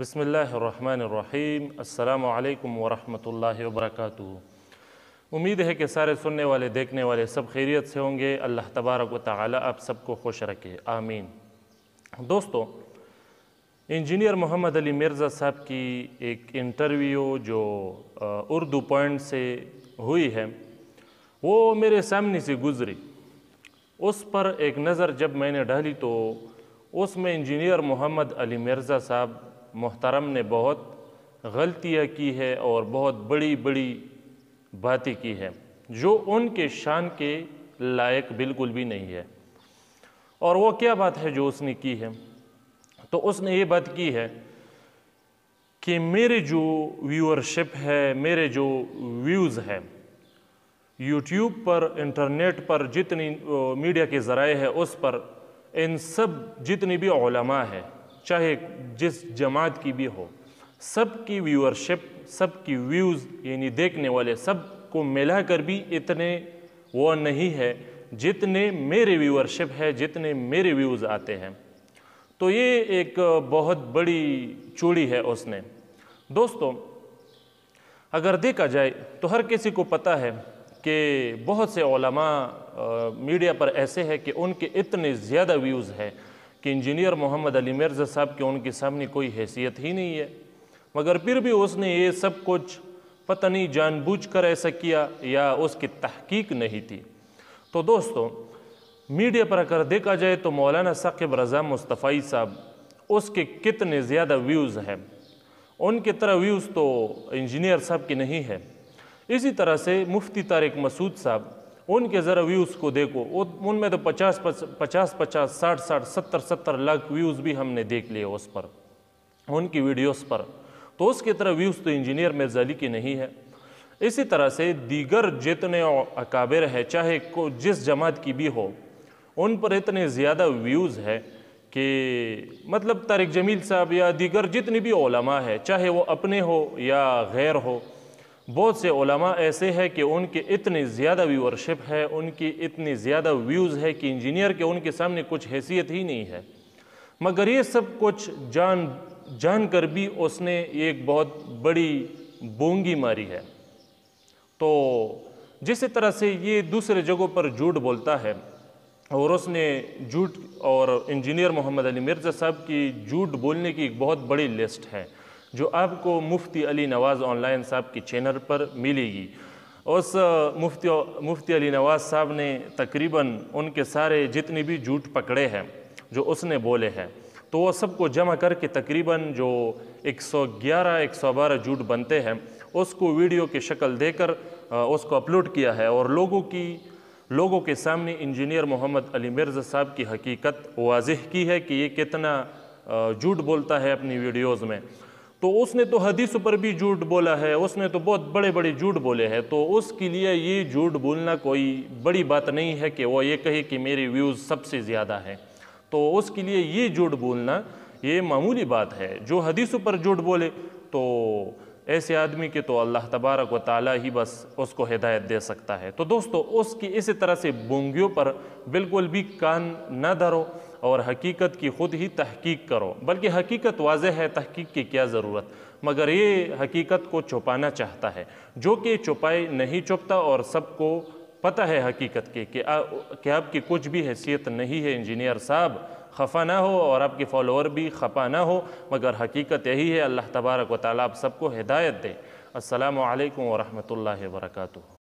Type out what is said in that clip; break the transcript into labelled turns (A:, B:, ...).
A: बिस्मिल्लाहिर्रहमानिर्रहीम। अस्सलामु अलैकुम वरहमतुल्लाहि वबरकातुहू। उम्मीद है कि सारे सुनने वाले देखने वाले सब खैरियत से होंगे। अल्लाह तबारक व तआला आप सबको खुश रखे, आमीन। दोस्तों, इंजीनियर मोहम्मद अली मिर्ज़ा साहब की एक इंटरव्यू जो उर्दू पॉइंट से हुई है वो मेरे सामने से गुज़री। उस पर एक नज़र जब मैंने डाली तो उसमें इंजीनियर मोहम्मद अली मिर्ज़ा साहब मोहतरम ने बहुत गलतियाँ की है और बहुत बड़ी बड़ी बातें की है जो उनके शान के लायक बिल्कुल भी नहीं है। और वो क्या बात है जो उसने की है? तो उसने ये बात की है कि मेरे जो व्यूअरशिप है, मेरे जो व्यूज़ है यूट्यूब पर, इंटरनेट पर, जितनी मीडिया के ज़राए है उस पर, इन सब जितनी भी उलमा है, चाहे जिस जमात की भी हो, सब की व्यूअरशिप, सब की व्यूज़ यानी देखने वाले सब को मिला कर भी इतने वो नहीं है जितने मेरे व्यूअरशिप है, जितने मेरे व्यूज़ आते हैं। तो ये एक बहुत बड़ी चूड़ी है उसने। दोस्तों, अगर देखा जाए तो हर किसी को पता है कि बहुत से उलमा मीडिया पर ऐसे हैं कि उनके इतने ज़्यादा व्यूज़ हैं कि इंजीनियर मोहम्मद अली मिर्ज़ा साहब के उनके सामने कोई हैसियत ही नहीं है, मगर फिर भी उसने ये सब कुछ पता नहीं जानबूझकर ऐसा किया या उसकी तहकीक नहीं थी। तो दोस्तों, मीडिया पर अगर देखा जाए तो मौलाना साकिब रज़ा मुस्तफ़ाई साहब, उसके कितने ज़्यादा व्यूज़ हैं। उनकी तरह व्यूज़ तो इंजीनियर साहब की नहीं है। इसी तरह से मुफ्ती तारिक मसूद साहब, उनके ज़रा व्यूज़ को देखो, उनमें तो 50-50, 60-60, 70-70 लाख व्यूज़ भी हमने देख लिए उस पर, उनकी वीडियोस पर। तो उसकी तरह व्यूज़ तो इंजीनियर मिर्ज़ा अली की नहीं है। इसी तरह से दीगर जितने अकाबिर है, चाहे जिस जमात की भी हो, उन पर इतने ज़्यादा व्यूज़ है कि मतलब तारिक जमील साहब या दीगर जितनी भी उलमा है, चाहे वो अपने हो या गैर हो, बहुत से उलमा ऐसे हैं कि उनके इतने ज़्यादा व्यूअरशिप है, उनकी इतनी ज़्यादा व्यूज़ है कि इंजीनियर के उनके सामने कुछ हैसियत ही नहीं है। मगर ये सब कुछ जान कर भी उसने एक बहुत बड़ी बोंगी मारी है। तो जिस तरह से ये दूसरे जगहों पर झूठ बोलता है और उसने झूठ, और इंजीनियर मोहम्मद अली मिर्ज़ा साहब की झूठ बोलने की एक बहुत बड़ी लिस्ट है जो आपको मुफ्ती अली नवाज़ ऑनलाइन साहब की चैनल पर मिलेगी। उस मुफ्ती अली नवाज़ साहब ने तकरीबन उनके सारे जितने भी झूठ पकड़े हैं जो उसने बोले हैं, तो वो सबको जमा करके तकरीबन जो 111-112 झूठ बनते हैं उसको वीडियो की शक्ल देकर उसको अपलोड किया है और लोगों के सामने इंजीनियर मोहम्मद अली मिर्ज़ा साहब की हकीकत वाज़ेह की है कि ये कितना झूठ बोलता है अपनी वीडियोज़ में। तो उसने तो हदीसों पर भी झूठ बोला है, उसने तो बहुत बड़े बड़े झूठ बोले हैं। तो उसके लिए ये झूठ बोलना कोई बड़ी बात नहीं है कि वो ये कहे कि मेरे व्यूज़ सबसे ज़्यादा हैं। तो उसके लिए ये झूठ बोलना ये मामूली बात है। जो हदीसों पर झूठ बोले तो ऐसे आदमी के तो अल्लाह तबारक व ताला ही बस उसको हिदायत दे सकता है। तो दोस्तों, उसकी इसी तरह से बोंगियों पर बिल्कुल भी कान न धरो और हकीकत की ख़ुद ही तहकीक करो। बल्कि हकीकत वाज़ेह है, तहकीक की क्या ज़रूरत, मगर ये हकीकत को छुपाना चाहता है जो कि छुपाए नहीं छुपता और सबको पता है हकीकत के कि आपकी कुछ भी हैसियत नहीं है। इंजीनियर साहब, खफा ना हो और आपके फॉलोअर भी खफा ना हो, मगर हकीकत यही है। अल्लाह तबारक व तआला आप सबको हिदायत दे। अस्सलामु अलैकुम व रहमतुल्लाहि व बरकातुहू।